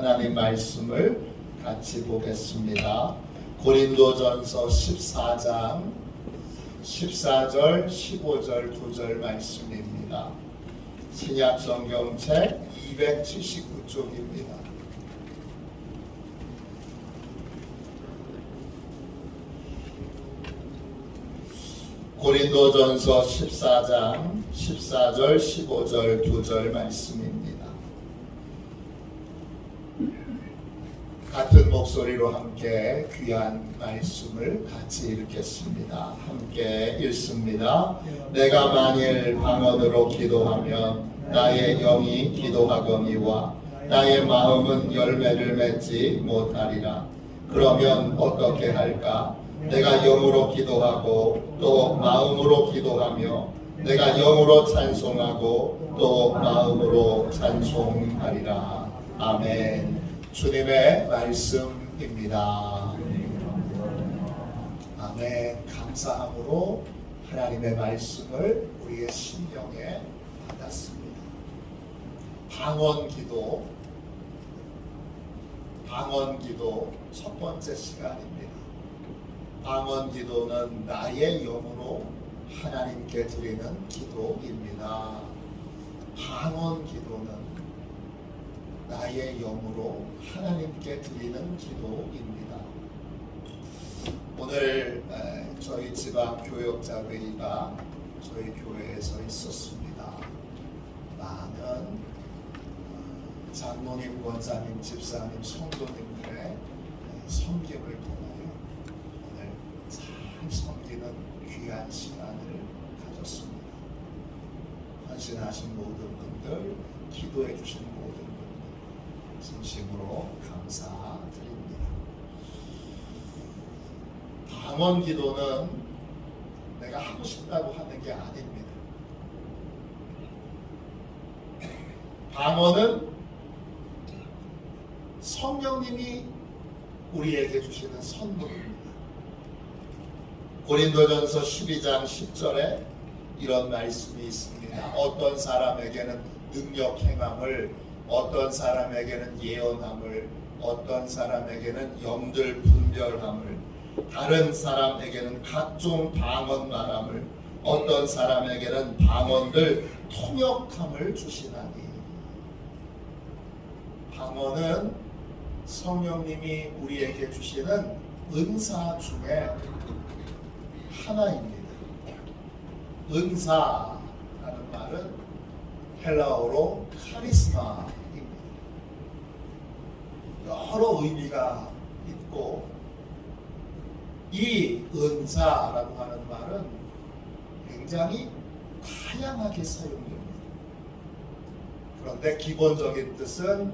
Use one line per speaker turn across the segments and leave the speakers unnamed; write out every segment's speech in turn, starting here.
하나님 말씀을 같이 보겠습니다. 고린도전서 14장 14절 15절 9절 말씀입니다. 신약성경책 279쪽입니다. 고린도전서 14장 14절 15절 9절 말씀입니다. 같은 목소리로 함께 귀한 말씀을 같이 읽겠습니다. 함께 읽습니다. 내가 만일 방언으로 기도하면 나의 영이 기도하거니와 나의 마음은 열매를 맺지 못하리라. 그러면 어떻게 할까? 내가 영으로 기도하고 또 마음으로 기도하며 내가 영으로 찬송하고 또 마음으로 찬송하리라. 아멘. 주님의 말씀입니다. 아멘. 감사함으로 하나님의 말씀을 우리의 심령에 받았습니다. 방언기도 첫 번째 시간입니다. 방언기도는 나의 영으로 하나님께 드리는 기도입니다. 방언기도는 나의 영으로 하나님께 드리는 기도입니다. 오늘 저희 지방 교역자회의가 저희 교회에서 있었습니다. 많은 장로님, 권사님, 집사님, 성도님들의 섬김을 통하여 오늘 잘 섬기는 귀한 시간을 가졌습니다. 헌신하신 모든 분들, 기도해 주신 모든 분들 진심으로 감사드립니다. 방언 기도는 내가 하고 싶다고 하는 게 아닙니다. 방언은 성령님이 우리에게 주시는 선물입니다. 고린도전서 12장 10절에 이런 말씀이 있습니다. 어떤 사람에게는 능력 행함을, 어떤 사람에게는 예언함을, 어떤 사람에게는 영들 분별함을, 다른 사람에게는 각종 방언 말함을, 어떤 사람에게는 방언들 통역함을 주시나니. 방언은 성령님이 우리에게 주시는 은사 중에 하나입니다. 은사라는 말은 헬라어로 카리스마입니다. 여러 의미가 있고 이 은사라고 하는 말은 굉장히 다양하게 사용됩니다. 그런데 기본적인 뜻은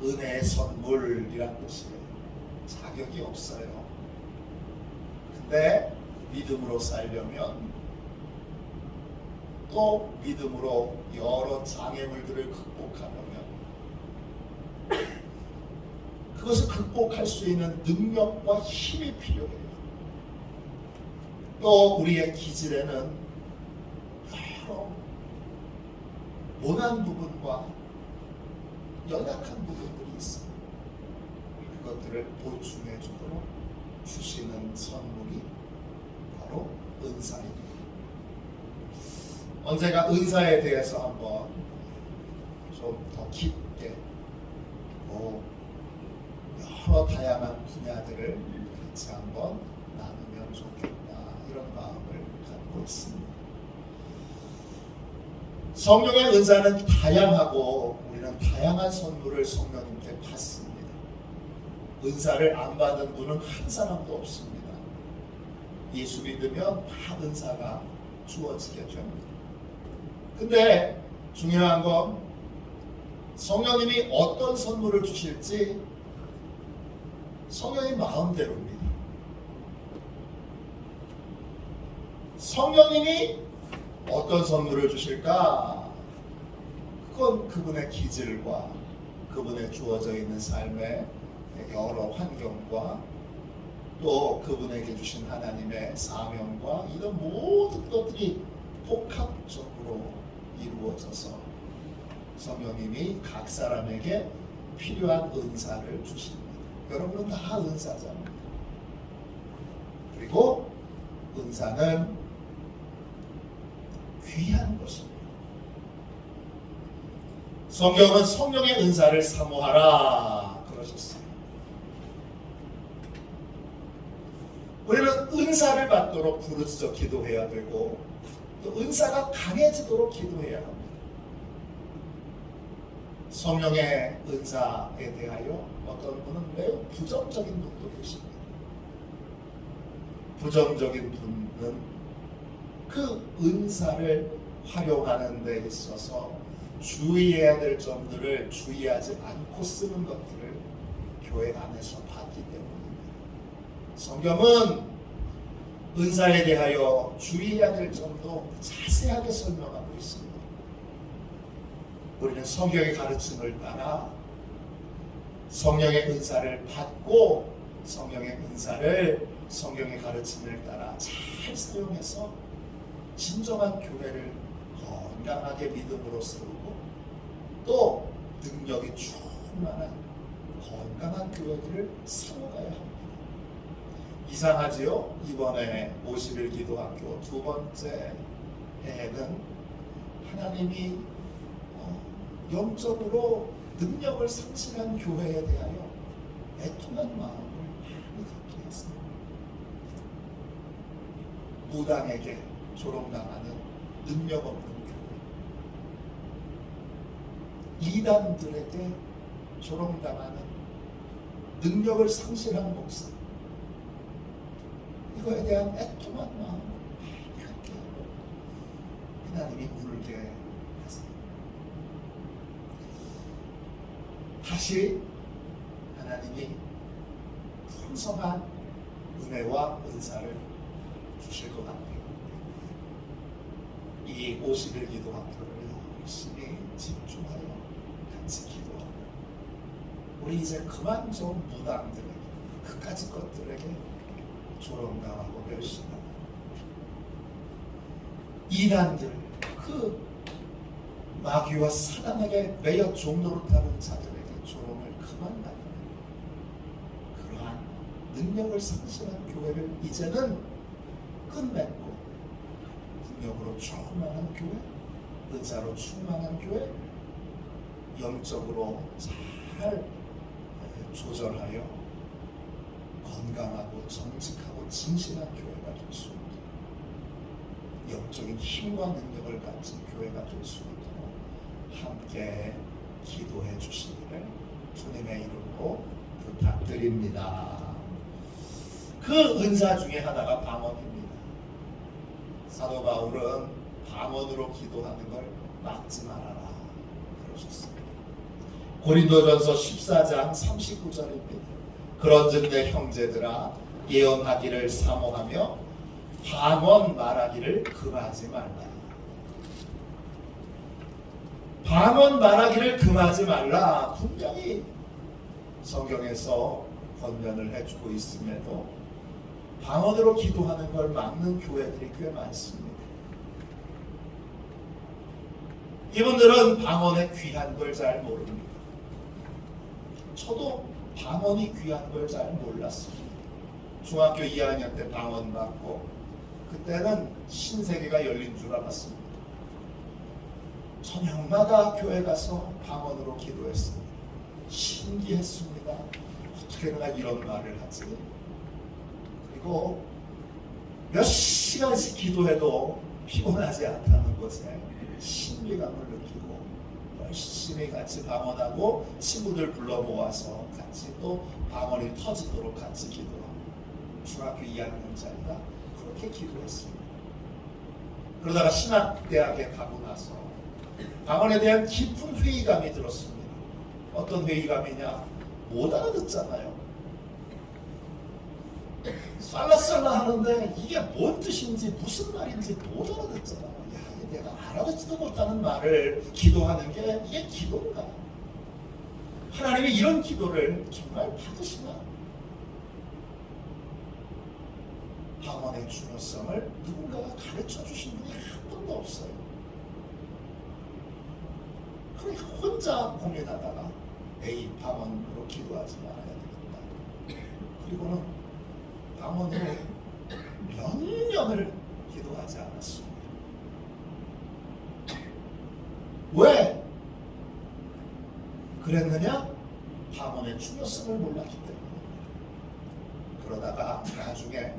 은혜의 선물이라는 뜻이에요. 자격이 없어요. 근데 믿음으로 살려면 또 믿음으로 여러 장애물들을 극복하려면 그것을 극복할 수 있는 능력과 힘이 필요해요. 또 우리의 기질에는 여러 모난 부분과 연약한 부분들이 있어요. 그것들을 보충해 주도록 주시는 선물이 바로 은사입니다. 언제가 은사에 대해서 한번 좀 더 깊게 여러 다양한 분야들을 같이 한번 나누면 좋겠다, 이런 마음을 갖고 있습니다. 성령의 은사는 다양하고 우리는 다양한 선물을 성령님께 받습니다. 은사를 안 받은 분은 한 사람도 없습니다. 예수 믿으면 다 은사가 주어지게 됩니다. 근데 중요한 건 성령님이 어떤 선물을 주실지 성령님 마음대로입니다. 성령님이 어떤 선물을 주실까? 그건 그분의 기질과 그분의 주어져 있는 삶의 여러 환경과 또 그분에게 주신 하나님의 사명과 이런 모든 것들이 복합적으로 이루어져서 성령님이 각 사람에게 필요한 은사를 주십니다. 여러분은 다 은사잖아요. 그리고 은사는 귀한 것입니다. 성경은 성령의 은사를 사모하라 그러셨어요. 우리는 은사를 받도록 부르짖어 기도해야 되고 또 은사가 강해지도록 기도해야 합니다. 성령의 은사에 대하여 어떤 분은 매우 부정적인 분도 계십니다. 부정적인 분은 그 은사를 활용하는 데 있어서 주의해야 될 점들을 주의하지 않고 쓰는 것들을 교회 안에서 봤기 때문입니다. 성경은 은사에 대하여 주의해야 될 점도 자세하게 설명하고 있습니다. 우리는 성경의 가르침을 따라 성령의 은사를 받고 성령의 가르침을 따라 잘 사용해서 진정한 교회를 건강하게 믿음으로 세우고 또 능력이 충만한 건강한 교회들을 세워가야 합니다. 이상하지요? 이번에 50일 기도학교 두 번째 해에는 하나님이 영적으로 능력을 상실한 교회에 대하여 애통한 마음을 많이 갖게 했습니다. 무당에게 조롱당하는 능력 없는 교회, 이단들에게 조롱당하는 능력을 상실한 목사, 이거에 대한 애통한 마음을 많이 갖게 하고 하나님이 울게 했습니다. 다시 하나님이 풍성한 은혜와 은사를 주실 것 같아요. 이 50일 기도 학교를 열심히 집중하여 같이 기도하고 우리 이제 그만 좀 무당들에게 그까짓 것들에게 조롱당하고 멸시당하고 이단들 그 마귀와 사단에게 매여 종노릇하는 자들에게 조롱을 그만 당하고 그러한 능력을 상실한 교회를 이제는 끝맺고 능력으로 충만한 교회, 은사로 충만한 교회, 영적으로 잘 조절하여 건강하고 정직하고 진실한 교회가 될 수 있도록 영적인 힘과 능력을 가진 교회가 될 수 있도록 함께 기도해 주시기를 주님의 이름으로 부탁드립니다. 그 은사 중에 하나가 방언입니다. 사도 바울은 방언으로 기도하는 걸 막지 말아라 그러셨습니다. 고린도전서 14장 39절입니다. 그런즉 내 형제들아 예언하기를 사모하며 방언 말하기를 금하지 말라. 방언 말하기를 금하지 말라. 분명히 성경에서 권면을 해주고 있음에도 방언으로 기도하는 걸 막는 교회들이 꽤 많습니다. 이분들은 방언의 귀한 걸 잘 모릅니다. 저도 방언이 귀한 걸 잘 몰랐습니다. 중학교 2학년 때 방언 받고 그때는 신세계가 열린 줄 알았습니다. 저녁마다 교회 가서 방언으로 기도했습니다. 신기했습니다. 어떻게 내가 이런 말을 하지? 그리고 몇 시간씩 기도해도 피곤하지 않다는 것에 신비감을 느끼고 열심히 같이 방언하고 친구들 불러 모아서 같이 또 방언이 터지도록 같이 기도하고 중학교 2학년짜리가 그렇게 기도했습니다. 그러다가 신학대학에 가고 나서 방언에 대한 깊은 회의감이 들었습니다. 어떤 회의감이냐? 못 알아듣잖아요. 쌀라쌀라 하는데 이게 뭔 뜻인지 무슨 말인지 못 알아듣잖아. 야, 내가 알아듣지도 못하는 말을 기도하는 게 이게 기도인가? 하나님이 이런 기도를 정말 받으시나? 방언의 중요성을 누군가가 가르쳐 주신 분이 한 번도 없어요. 그러니까 혼자 고민하다가 에이, 방언으로 기도하지 말아야 되겠다. 그리고는 방언으로 몇 년을 기도하지 않았습니다. 왜 그랬느냐? 방언의 중요성을 몰랐기 때문에. 그러다가 나중에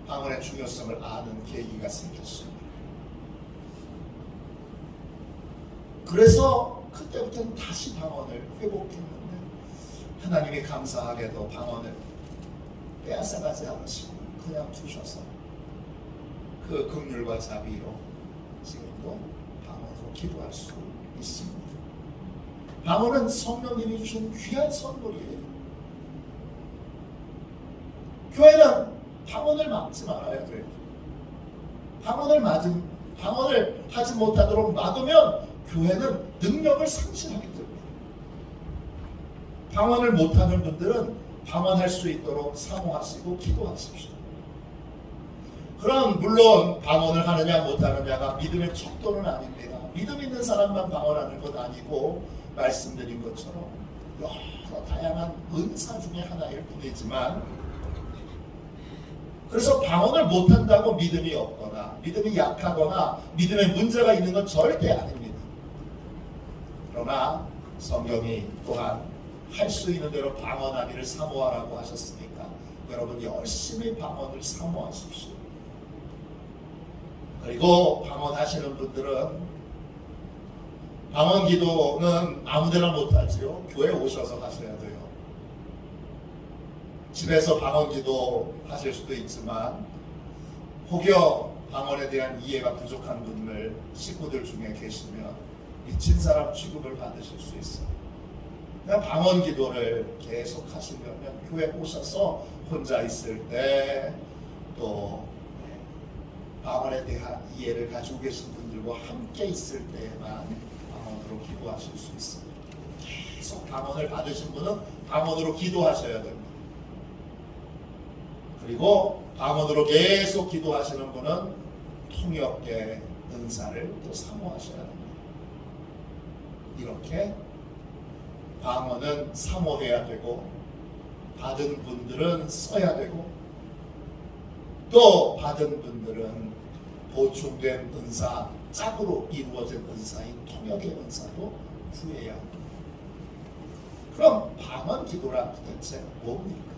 방언의 중요성을 아는 계기가 생겼습니다. 그래서 그때부터는 다시 방언을 회복했는데 하나님이 감사하게도 방언을 빼앗아가지 않으시고 그냥 두셔서 그 긍휼과 자비로 지금도 방언으로 기도할 수 있습니다. 방언은 성령님이 주신 귀한 선물이에요. 교회는 방언을 막지 말아야 돼요. 방언을 하지 못하도록 막으면 교회는 능력을 상실하기 때문에. 방언을 못하는 분들은 방언할 수 있도록 사모하시고 기도하십시오. 그럼 물론 방언을 하느냐 못하느냐가 믿음의 척도는 아닙니다. 믿음 있는 사람만 방언하는 것 아니고 말씀드린 것처럼 여러 다양한 은사 중에 하나일 뿐이지만, 그래서 방언을 못한다고 믿음이 없거나 믿음이 약하거나 믿음에 문제가 있는 건 절대 아닙니다. 그러나 성경이 또한 할 수 있는 대로 방언하기를 사모하라고 하셨으니까 여러분 열심히 방언을 사모하십시오. 그리고 방언하시는 분들은 방언 기도는 아무데나 못하지요. 교회 오셔서 하셔야 돼요. 집에서 방언 기도 하실 수도 있지만 혹여 방언에 대한 이해가 부족한 분들, 식구들 중에 계시면 미친 사람 취급을 받으실 수 있어요. 그냥 방언 기도를 계속 하시려면 교회 오셔서 혼자 있을 때 또 방언에 대한 이해를 가지고 계신 분들과 함께 있을 때에만 방언으로 기도하실 수 있어요. 계속 방언을 받으신 분은 방언으로 기도하셔야 됩니다. 그리고 방언으로 계속 기도하시는 분은 통역의 은사를 또 사모하셔야 됩니다. 이렇게 방언은 사모해야 되고 받은 분들은 써야 되고 또 받은 분들은 보충된 은사, 짝으로 이루어진 은사인 통역의 은사도 구해야 합니다. 그럼 방언 기도란 도대체 뭡니까?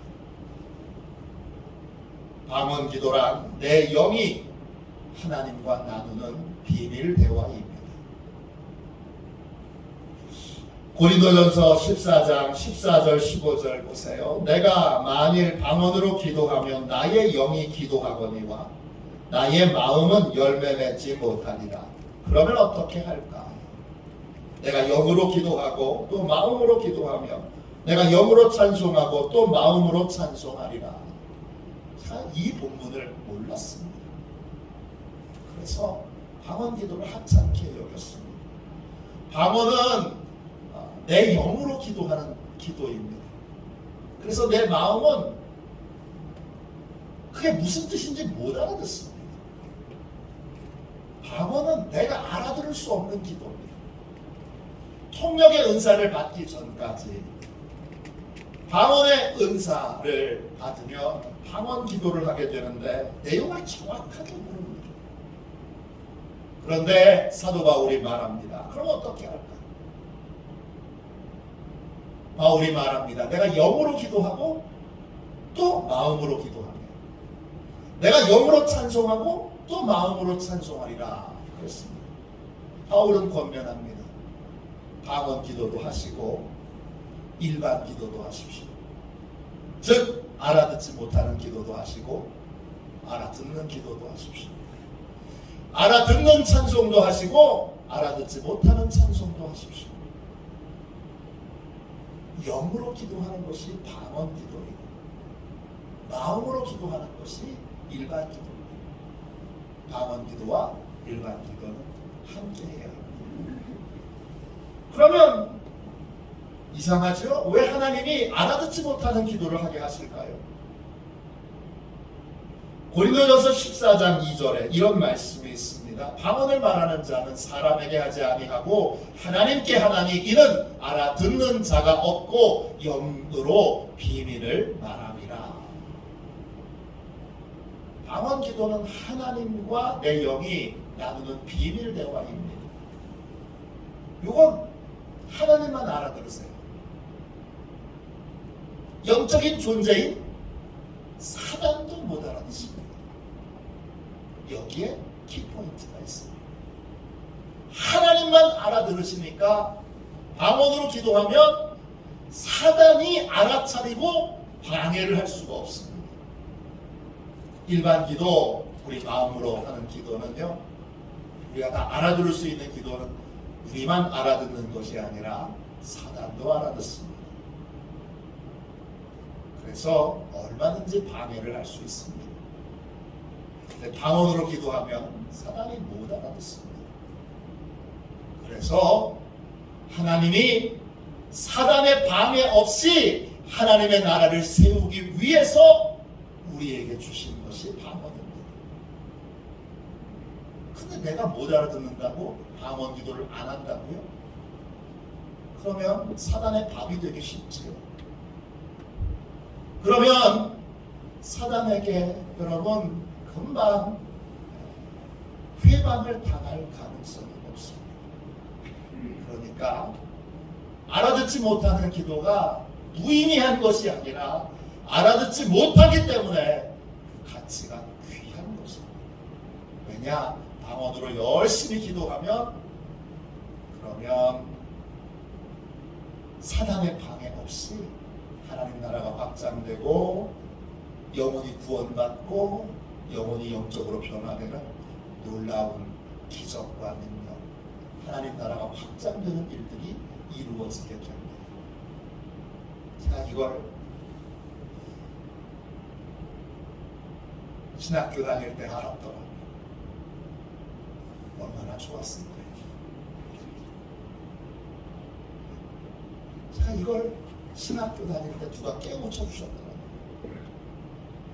방언 기도란 내 영이 하나님과 나누는 비밀 대화입니다. 고린도전서 14장 14절 15절 보세요. 내가 만일 방언으로 기도하면 나의 영이 기도하거니와 나의 마음은 열매 맺지 못하리라. 그러면 어떻게 할까? 내가 영으로 기도하고 또 마음으로 기도하며 내가 영으로 찬송하고 또 마음으로 찬송하리라. 이 본문을 몰랐습니다. 그래서 방언 기도를 하찮게 여겼습니다. 방언은 내 영으로 기도하는 기도입니다. 그래서 내 마음은 그게 무슨 뜻인지 못 알아듣습니다. 방언은 내가 알아들을 수 없는 기도입니다. 통역의 은사를 받기 전까지 방언의 은사를 받으면 방언 기도를 하게 되는데 내용을 정확하게 모릅니다. 그런데 사도 바울이 말합니다. 그럼 어떻게 할까? 바울이 말합니다. 내가 영으로 기도하고 또 마음으로 기도하며 내가 영으로 찬송하고 또 마음으로 찬송하리라 그랬습니다. 바울은 권면합니다. 방언 기도도 하시고 일반 기도도 하십시오. 즉 알아듣지 못하는 기도도 하시고 알아듣는 기도도 하십시오. 알아듣는 찬송도 하시고 알아듣지 못하는 찬송도 하십시오. 영으로 기도하는 것이 방언 기도이고 마음으로 기도하는 것이 일반 기도입니다. 방언 기도와 일반 기도는 함께 해야 합니다. 그러면 이상하죠? 왜 하나님이 알아듣지 못하는 기도를 하게 하실까요? 고린도전서 14장 2절에 이런 말씀이 있습니다. 방언을 말하는 자는 사람에게 하지 아니하고 하나님께 하나니 이는 알아듣는 자가 없고 영으로 비밀을 말함이라. 방언 기도는 하나님과 내 영이 나누는 비밀 대화입니다. 이건 하나님만 알아들으세요. 영적인 존재인 사단도 못 알아듣습니다. 여기에 키포인트가 있습니다. 하나님만 알아들으시니까 방언으로 기도하면 사단이 알아차리고 방해를 할 수가 없습니다. 일반 기도, 우리 마음으로 하는 기도는요, 우리가 다 알아들을 수 있는 기도는 우리만 알아듣는 것이 아니라 사단도 알아듣습니다. 그래서 얼마든지 방해를 할 수 있습니다. 근데 방언으로 기도하면 사단이 못 알아듣습니다. 그래서 하나님이 사단의 방해 없이 하나님의 나라를 세우기 위해서 우리에게 주신 것이 방언입니다. 근데 내가 못 알아듣는다고 방언 기도를 안 한다고요? 그러면 사단의 밥이 되기 쉽지요. 그러면 사단에게 여러분 금방 회방을 당할 가능성이 없습니다. 그러니까 알아듣지 못하는 기도가 무의미한 것이 아니라 알아듣지 못하기 때문에 그 가치가 귀한 것입니다. 왜냐? 방언으로 열심히 기도하면 그러면 사단의 방해 없이 하나님 나라가 확장되고 영혼이 구원받고 영혼이 영적으로 변화되는 놀라운 기적과 능력, 하나님 나라가 확장되는 일들이 이루어지게 됩니다. 제가 이걸 신학교 다닐 때 알았더라고요. 얼마나 좋았을까요? 제가 이걸 신학교 다닐 때 누가 깨우쳐 주셨더라고요.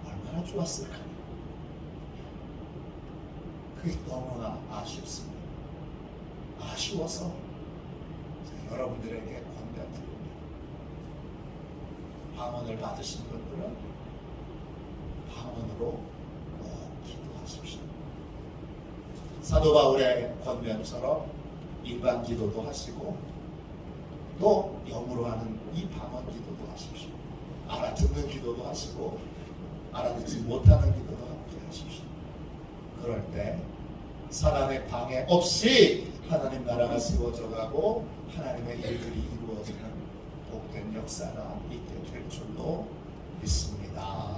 얼마나 좋았을까요? 그게 너무나 아쉽습니다. 아쉬워서 제가 여러분들에게 권면드립니다. 방언을 받으신 분들은 방언으로 기도하십시오. 사도 바울의 권면처럼 일반 기도도 하시고 또 영으로 하는 이 방언 기도도 하십시오. 알아듣는 기도도 하시고 알아듣지 못하는 기도도 함께 하십시오. 그럴 때 사단의 방해 없이 하나님 나라가 세워져 가고 하나님의 일들이 이루어지는 복된 역사가 있게 될 줄로 믿습니다.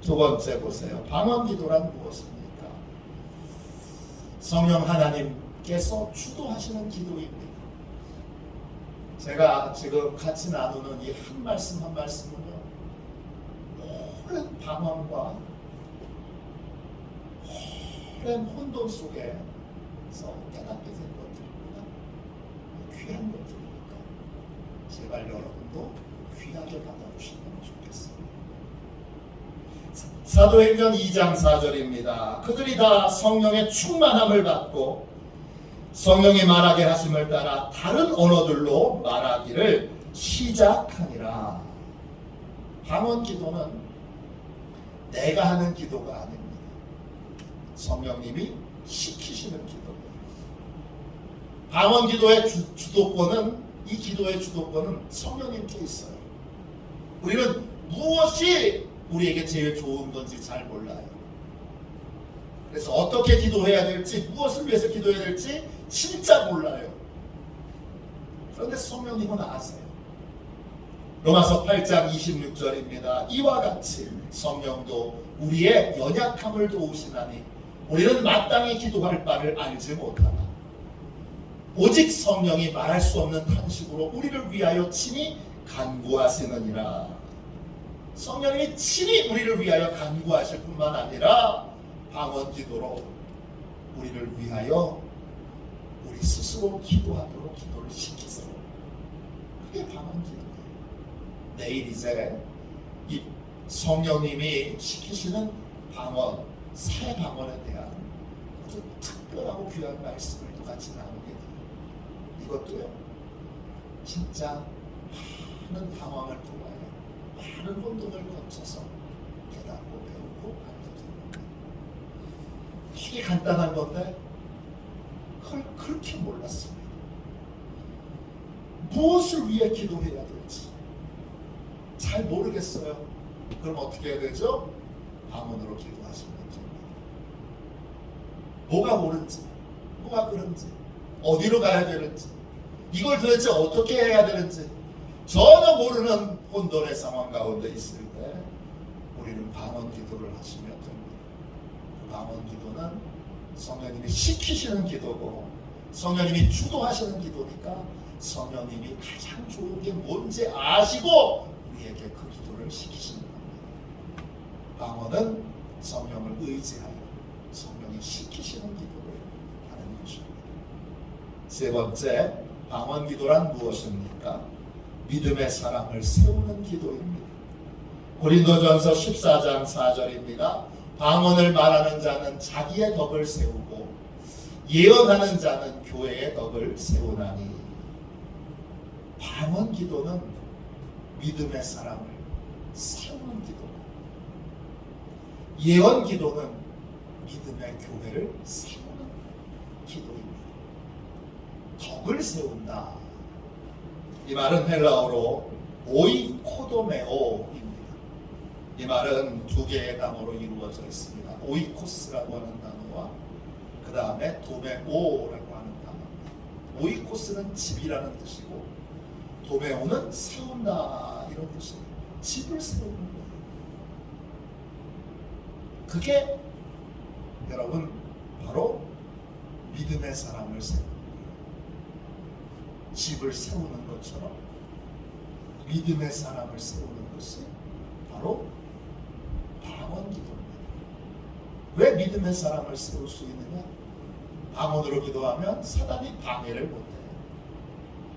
두 번째 보세요. 방언 기도란 무엇입니까? 성령 하나님께서 주도하시는 기도입니다. 제가 지금 같이 나누는 이 한 말씀 한 말씀은요, 오랜 방언과 오랜 혼돈 속에서 깨닫게 된 것들입니다. 귀한 것들이니까 제발 여러분도 귀하게 받아주시면 좋겠습니다. 사도행전 2장 4절입니다. 그들이 다 성령의 충만함을 받고 성령이 말하게 하심을 따라 다른 언어들로 말하기를 시작하니라. 방언 기도는 내가 하는 기도가 아닙니다. 성령님이 시키시는 기도예요. 방언 기도의 주도권은, 이 기도의 주도권은 성령님께 있어요. 우리는 무엇이 우리에게 제일 좋은 건지 잘 몰라요. 그래서 어떻게 기도해야 될지, 무엇을 위해서 기도해야 될지 진짜 몰라요. 그런데 성령님은 아세요. 로마서 8장 26절입니다. 이와 같이 성령도 우리의 연약함을 도우시나니 우리는 마땅히 기도할 바를 알지 못하나 오직 성령이 말할 수 없는 탄식으로 우리를 위하여 친히 간구하시느니라. 성령이 친히 우리를 위하여 간구하실 뿐만 아니라 방언 기도로 우리를 위하여 우리 스스로 기도하도록 기도를 시키세요. 그게 방언 기도예요. 내일 이제 이 성령님이 시키시는 방언, 새 방언에 대한 아주 특별하고 귀한 말씀을 또 같이 나누게 돼요. 이것도요, 진짜 많은 방황을 통하여 많은 혼돈을 거쳐서 깨닫고 배우고 알게 됩니다. 되게 간단한 건데 그걸 그렇게 몰랐습니다. 무엇을 위해 기도해야 될지 잘 모르겠어요. 그럼 어떻게 해야 되죠? 방언으로 기도하시면 됩니다. 뭐가 옳은지, 뭐가 그런지, 어디로 가야 되는지, 이걸 도대체 어떻게 해야 되는지 전혀 모르는 혼돈의 상황 가운데 있을 때 우리는 방언 기도를 하시면 됩니다. 방언 기도는 성령님이 시키시는 기도고 성령님이 주도하시는 기도니까 성령님이 가장 좋은 게 뭔지 아시고 우리에게 그 기도를 시키시는 겁니다. 방언은 성령을 의지하여 성령이 시키시는 기도를 하는 것입니다. 세 번째, 방언 기도란 무엇입니까? 믿음의 사람을 세우는 기도입니다. 고린도전서 14장 4절입니다. 방언을 말하는 자는 자기의 덕을 세우고 예언하는 자는 교회의 덕을 세우나니. 방언 기도는 믿음의 사람을 세우는 기도입니다. 예언 기도는 믿음의 교회를 세우는 기도입니다. 덕을 세운다. 이 말은 헬라어로 오이코도메오입니다. 이 말은 두 개의 단어로 이루어져 있습니다. 오이코스라고 하는 단어와 그 다음에 도메오라고 하는 단어입니다. 오이코스는 집이라는 뜻이고 도메오는 세운다 이런 뜻입니다. 집을 세우는 거예요. 그게 여러분 바로 믿음의 사람을 세우는 거예요. 집을 세우는 것처럼 믿음의 사람을 세우는 것이 바로 방언 기도입니다. 왜 믿음의 사람을 세울 수 있느냐? 방언으로 기도하면 사단이 방해를 못해요.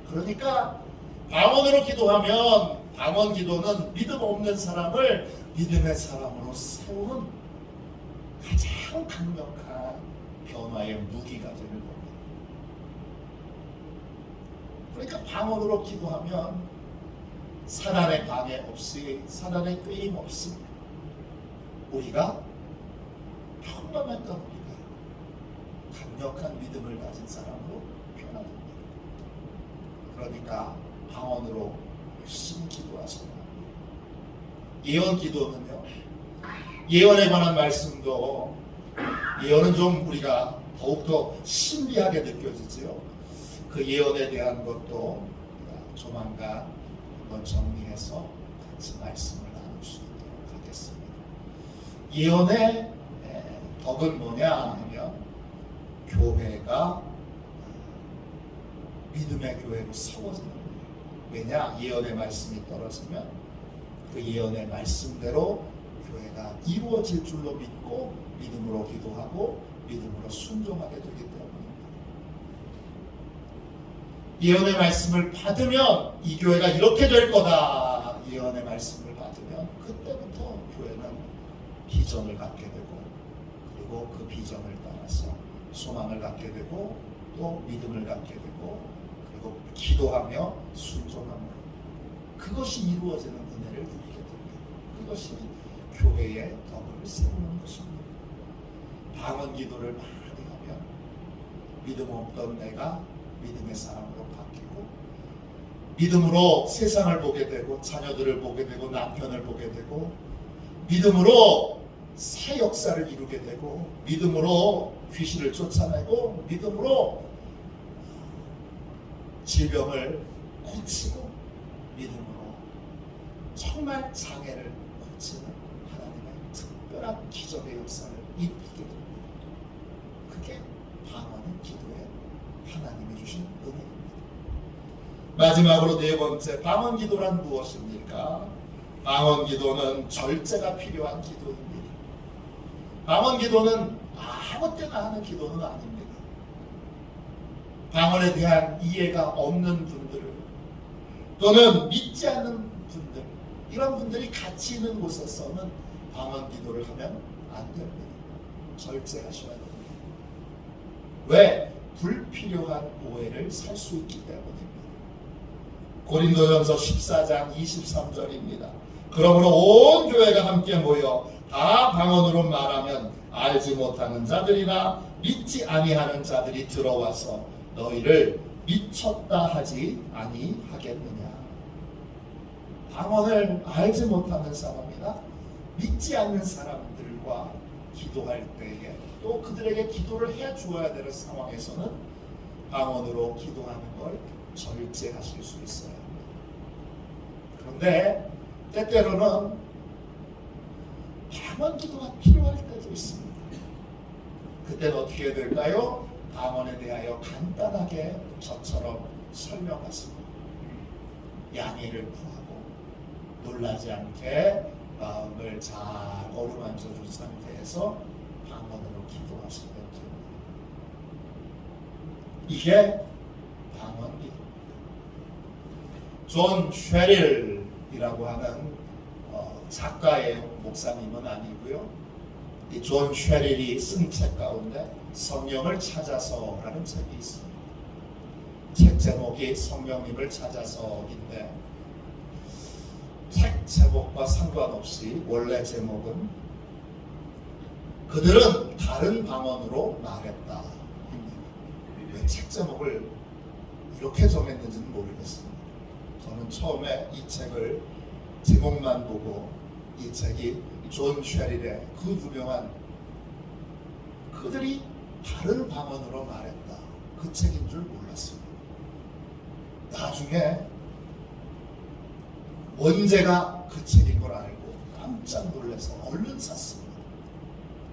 그러니까 방언으로 기도하면 방언 기도는 믿음 없는 사람을 믿음의 사람으로 세우는 가장 강력한 변화의 무기가 되는 겁니다. 그러니까 방언으로 기도하면 사단의 방해 없이, 사단의 꾀임 없이 우리가 평범했던 우리가 강력한 믿음을 가진 사람으로 변화됩니다. 그러니까 방언으로 열심히 기도하셔야 합니다. 예언 기도는요, 예언에 관한 말씀도 예언은 좀 우리가 더욱더 신비하게 느껴지지요. 그 예언에 대한 것도 조만간 한번 정리해서 같이 말씀을 나눌 수 있도록 하겠습니다. 예언의 덕은 뭐냐 하면 교회가 믿음의 교회로 세워지는 거예요. 왜냐? 예언의 말씀이 떨어지면 그 예언의 말씀대로 교회가 이루어질 줄로 믿고 믿음으로 기도하고 믿음으로 순종하게 되기 때문입니다. 예언의 말씀을 받으면 이 교회가 이렇게 될 거다. 예언의 말씀을 받으면 그때부터 교회는 비전을 갖게 되고 그리고 그 비전을 따라서 소망을 갖게 되고 또 믿음을 갖게 되고 그리고 기도하며 순종하며 그것이 이루어지는 은혜를 누리게 됩니다. 그것이 교회의 덕을 세우는 것입니다. 방언 기도를 많이 하면 믿음 없던 내가 믿음의 사람으로 바뀌고 믿음으로 세상을 보게 되고 자녀들을 보게 되고 남편을 보게 되고 믿음으로 새 역사를 이루게 되고 믿음으로 귀신을 쫓아내고 믿음으로 질병을 고치고 믿음으로 정말 장애를 고치는 하나님의 특별한 기적의 역사를 이루게 됩니다. 그게 방언은 기도의 하나님이 주신 은혜입니다. 마지막으로 네 번째, 방언 기도란 무엇입니까? 방언 기도는 절제가 필요한 기도입니다. 방언 기도는 아무 때나 하는 기도는 아닙니다. 방언에 대한 이해가 없는 분들 또는 믿지 않는 분들, 이런 분들이 같이 있는 곳에서는 방언 기도를 하면 안 됩니다. 절제하셔야 됩니다. 왜? 불필요한 오해를 살 수 있기 때문입니다. 고린도전서 14장 23절입니다. 그러므로 온 교회가 함께 모여 다 방언으로 말하면 알지 못하는 자들이나 믿지 아니하는 자들이 들어와서 너희를 미쳤다 하지 아니하겠느냐. 방언을 알지 못하는 사람이나 믿지 않는 사람들과 기도할 때에 또 그들에게 기도를 해 주어야 되는 상황에서는 방언으로 기도하는 걸 절제하실 수 있어야 합니다. 그런데 때때로는 방언 기도가 필요할 때도 있습니다. 그때는 어떻게 해야 될까요? 방언에 대하여 간단하게 저처럼 설명하시고 양해를 구하고 놀라지 않게 마음을 잘 어루만져 준 상태에서 방언으로 기도하시면 됩니다. 이게 방언 기도입니다. 존 쉐릴이라고 하는 작가의 목사님은 아니고요. 이 존 쉐릴이 쓴 책 가운데 성령을 찾아서라는 책이 있습니다. 책 제목이 성령님을 찾아서인데 책 제목과 상관없이 원래 제목은 그들은 다른 방언으로 말했다. 왜 책 제목을 이렇게 정했는지는 모르겠습니다. 저는 처음에 이 책을 제목만 보고 이 책이 존 쉐릴의 그 유명한 그들이 다른 방언으로 말했다. 그 책인 줄 몰랐습니다. 나중에 원제가 그 책인 걸 알고 깜짝 놀라서 얼른 샀습니다.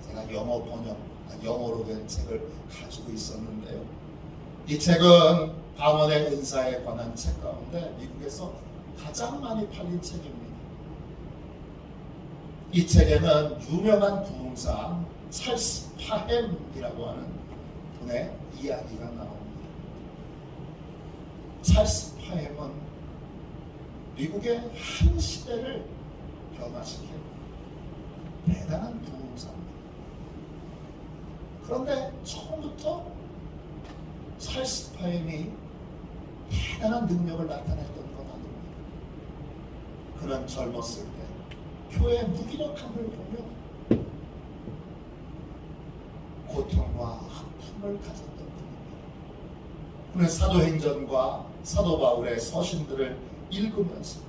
제가 영어로 된 책을 가지고 있었는데요. 이 책은 방언의 은사에 관한 책 가운데 미국에서 가장 많이 팔린 책입니다. 이 책에는 유명한 부흥사 찰스 파햄이라고 하는 분의 이야기가 나옵니다. 찰스 파햄은 미국의 한 시대를 변화시킨 대단한 부흥사입니다. 그런데 처음부터 찰스 파햄이 대단한 능력을 나타냈던 건 아닙니다. 그는 젊었을 때 교회의 무기력함을 보며 고통과 아픔을 가졌던 분입니다. 그는 사도행전과 사도 바울의 서신들을 읽으면서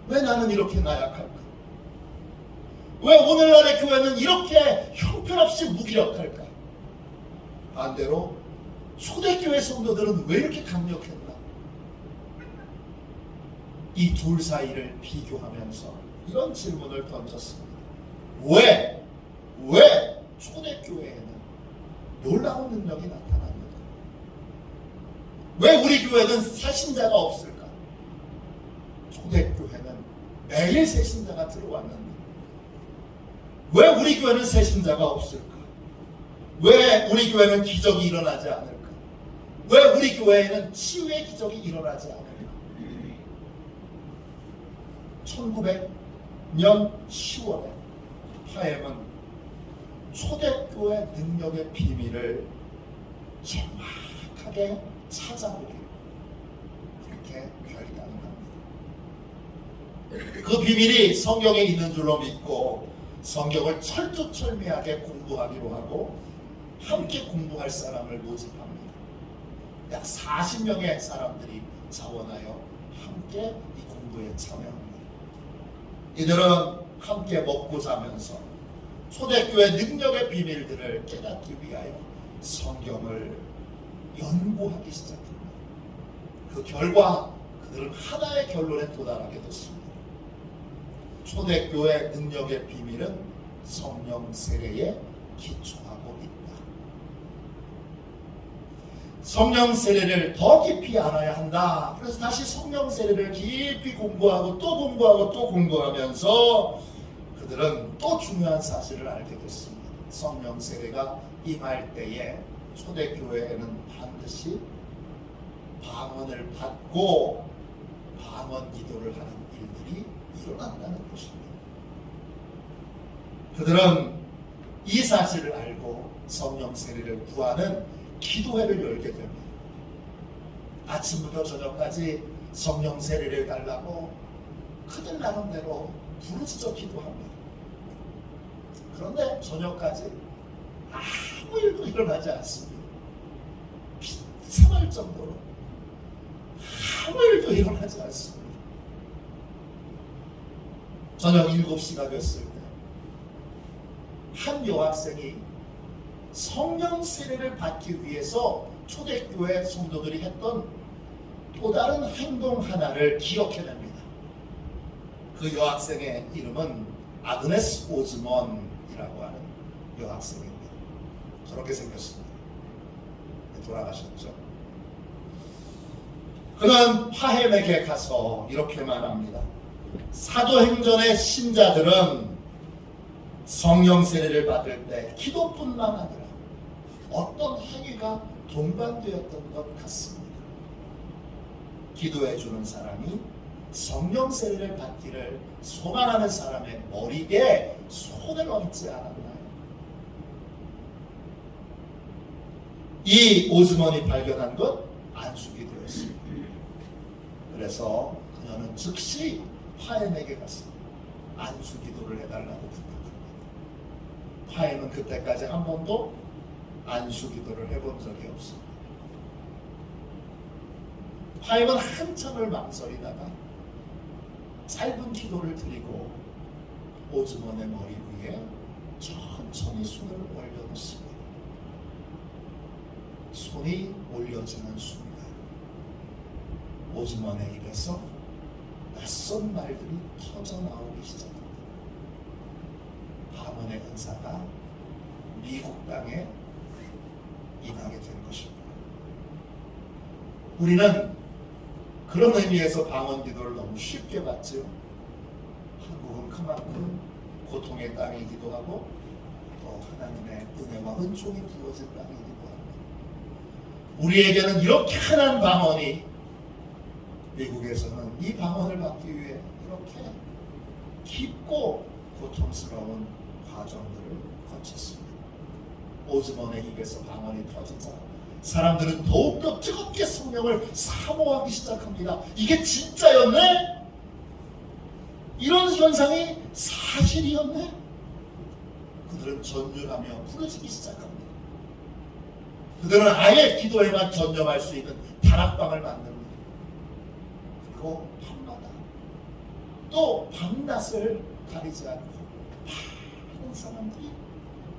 왜 나는 이렇게 나약할까? 왜 오늘날의 교회는 이렇게 형편없이 무기력할까? 반대로 초대교회 성도들은 왜 이렇게 강력했나? 이 둘 사이를 비교하면서 이런 질문을 던졌습니다. 왜 초대교회에는 놀라운 능력이 나타납니다? 왜 우리 교회는 새신자가 없을까? 초대교회는 매일 새신자가 들어왔는데 왜 우리 교회는 새신자가 없을까? 왜 우리 교회는 기적이 일어나지 않을까? 왜 우리 교회에는 치유의 기적이 일어나지 않을까? 1900년 10월에 파엠은 초대교회 능력의 비밀을 정확하게 찾아보게 그렇게 결단을 합니다. 그 비밀이 성경에 있는 줄로 믿고 성경을 철두철미하게 공부하기로 하고 함께 공부할 사람을 모집합니다. 약 40명의 사람들이 자원하여 함께 이 공부에 참여합니다. 이들은 함께 먹고 자면서 초대교회 능력의 비밀들을 깨닫기 위하여 성경을 연구하기 시작합니다. 그 결과 그들은 하나의 결론에 도달하게 됐습니다. 초대교회 능력의 비밀은 성령 세례에 기초하고 있다. 성령 세례를 더 깊이 알아야 한다. 그래서 다시 성령 세례를 깊이 공부하고 또 공부하고 또 공부하면서 그들은 또 중요한 사실을 알게 됐습니다. 성령 세례가 임할 때에 초대교회에는 반드시 방언을 받고 방언 기도를 하는 일들이 일어난다는 것입니다. 그들은 이 사실을 알고 성령 세례를 구하는 기도회를 열게 됩니다. 아침부터 저녁까지 성령 세례를 달라고 그들 나름대로 부르짖어 기도합니다. 그런데 저녁까지 아무 일도 일어나지 않습니다. 비참할 정도로 아무 일도 일어나지 않습니다. 저녁 7시가 됐을 때 한 여학생이 성령 세례를 받기 위해서 초대교회 성도들이 했던 또 다른 행동 하나를 기억해냅니다. 그 여학생의 이름은 아그네스 오즈먼이라고 하는 여학생입니다. 저렇게 생겼습니다. 돌아가셨죠. 그는 파헬에게 가서 이렇게 말합니다. 사도행전의 신자들은 성령 세례를 받을 때 기도뿐만 아니라 어떤 행위가 동반되었던 것 같습니다. 기도해 주는 사람이 성령 세례를 받기를 소망하는 사람의 머리에 손을 얹지 않았나요? 이 오즈먼이 발견한 것 안수기도였습니다. 그래서 그녀는 즉시 파엠에게 가서 안수기도를 해달라고 부탁합니다. 파엠은 그때까지 한 번도 안수기도를 해본 적이 없습니다. 파엠은 한참을 망설이다가 짧은 기도를 드리고 오즈먼의 머리 위에 천천히 손을 올려놓습니다. 손이 올려지는 순간 오즈먼의 입에서 낯선 말들이 터져나오기 시작합니다. 방언의 은사가 미국 땅에 임하게 된 것입니다. 우리는 그런 의미에서 방언 기도를 너무 쉽게 받죠. 한국은 그만큼 고통의 땅이기도 하고 또 하나님의 은혜와 은총이 부어진 땅이기도 합니다. 우리에게는 이렇게 흔한 방언이 미국에서는 이 방언을 받기 위해 이렇게 깊고 고통스러운 과정들을 거쳤습니다. 오즈먼의 입에서 방언이 터지자 사람들은 더욱더 뜨겁게 성령을 사모하기 시작합니다. 이게 진짜였네? 이런 현상이 사실이었네? 그들은 전율하며 부르짖기 시작합니다. 그들은 아예 기도에만 전념할 수 있는 다락방을 만듭니다. 그리고 밤마다 또 밤낮을 가리지 않고 많은 사람들이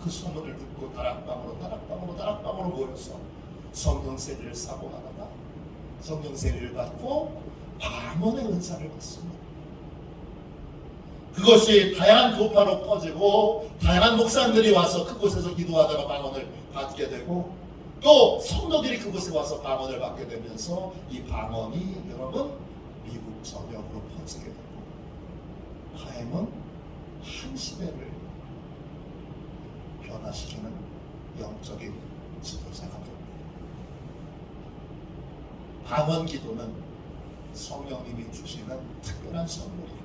그 소문을 듣고 다락방으로 모여서 성령 세례를 사모하다가 성령 세례를 받고 방언의 은사를 받습니다. 그것이 다양한 교파로 퍼지고 다양한 목사님들이 와서 그곳에서 기도하다가 방언을 받게 되고 또 성도들이 그곳에 와서 방언을 받게 되면서 이 방언이 여러분 미국 전역으로 퍼지게 되고 파엠은 한 시대를 변화시키는 영적인 지도자가 됩니다. 방언 기도는 성령님이 주시는 특별한 선물입니다.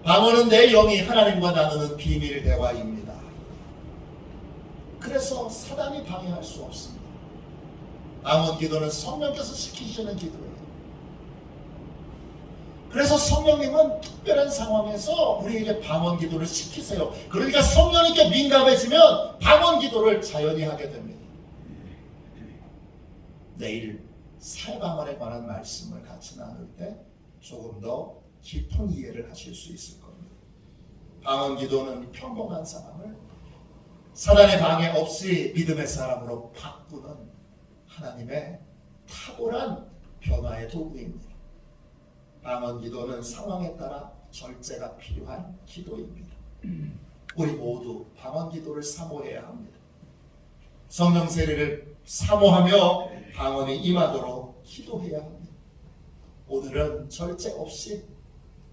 방언은 내 영이 하나님과 나누는 비밀 대화입니다. 그래서 사단이 방해할 수 없습니다. 방언 기도는 성령께서 시키시는 기도예요. 그래서 성령님은 특별한 상황에서 우리에게 방언 기도를 시키세요. 그러니까 성령님께 민감해지면 방언 기도를 자연히 하게 됩니다. 내일 살방언에 관한 말씀을 같이 나눌 때 조금 더 깊은 이해를 하실 수 있을 겁니다. 방언 기도는 평범한 사람을 사단의 방해 없이 믿음의 사람으로 바꾸는 하나님의 탁월한 변화의 도구입니다. 방언 기도는 상황에 따라 절제가 필요한 기도입니다. 우리 모두 방언 기도를 사모해야 합니다. 성령 세례를 사모하며 방언이 임하도록 기도해야 합니다. 오늘은 절제 없이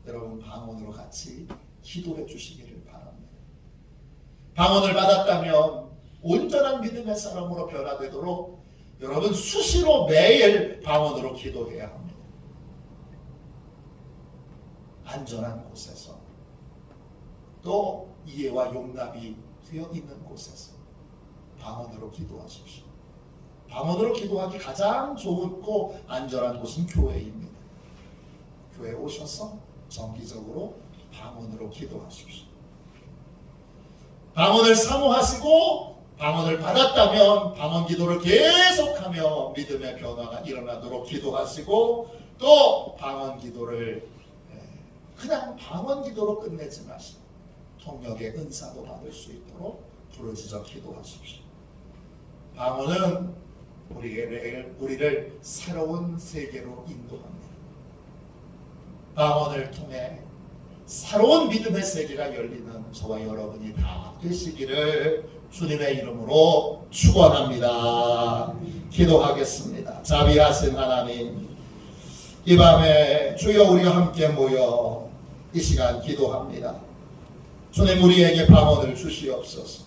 여러분 방언으로 같이 기도해 주시기를 바랍니다. 방언을 받았다면 온전한 믿음의 사람으로 변화되도록 여러분 수시로 매일 방언으로 기도해야 합니다. 안전한 곳에서 또 이해와 용납이 되어 있는 곳에서 방언으로 기도하십시오. 방언으로 기도하기 가장 좋고 안전한 곳은 교회입니다. 교회에 오셔서 정기적으로 방언으로 기도하십시오. 방언을 사모하시고 방언을 받았다면 방언 기도를 계속하며 믿음의 변화가 일어나도록 기도하시고, 또 방언 기도를 그냥 방언 기도로 끝내지 마시고 통역의 은사도 받을 수 있도록 부르짖어 기도하십시오. 방언은 우리를 새로운 세계로 인도합니다. 방언을 통해 새로운 믿음의 세계가 열리는 저와 여러분이 다 되시기를 주님의 이름으로 축원합니다. 기도하겠습니다. 자비하신 하나님, 이 밤에 주여 우리가 함께 모여 이 시간 기도합니다. 주님, 우리에게 방언을 주시옵소서.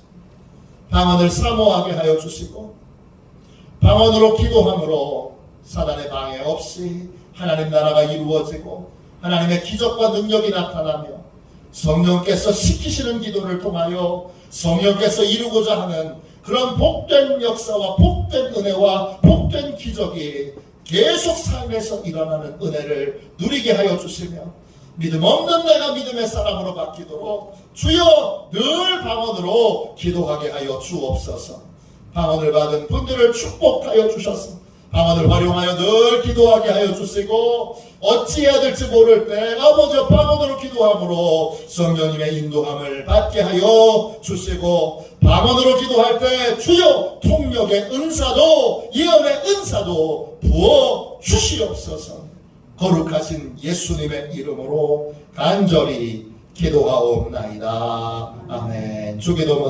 방언을 사모하게 하여 주시고, 방언으로 기도함으로 사단의 방해 없이 하나님 나라가 이루어지고 하나님의 기적과 능력이 나타나며 성령께서 시키시는 기도를 통하여 성령께서 이루고자 하는 그런 복된 역사와 복된 은혜와 복된 기적이 계속 삶에서 일어나는 은혜를 누리게 하여 주시며, 믿음 없는 내가 믿음의 사람으로 바뀌도록 주여 늘 방언으로 기도하게 하여 주옵소서. 방언을 받은 분들을 축복하여 주셔서 방언을 활용하여 늘 기도하게 하여 주시고, 어찌해야 될지 모를 때 아버지 방언으로 기도함으로 성령님의 인도함을 받게 하여 주시고, 방언으로 기도할 때 주여 통역의 은사도 예언의 은사도 부어 주시옵소서. 거룩하신 예수님의 이름으로 간절히 기도하옵나이다. 아멘. 주기도문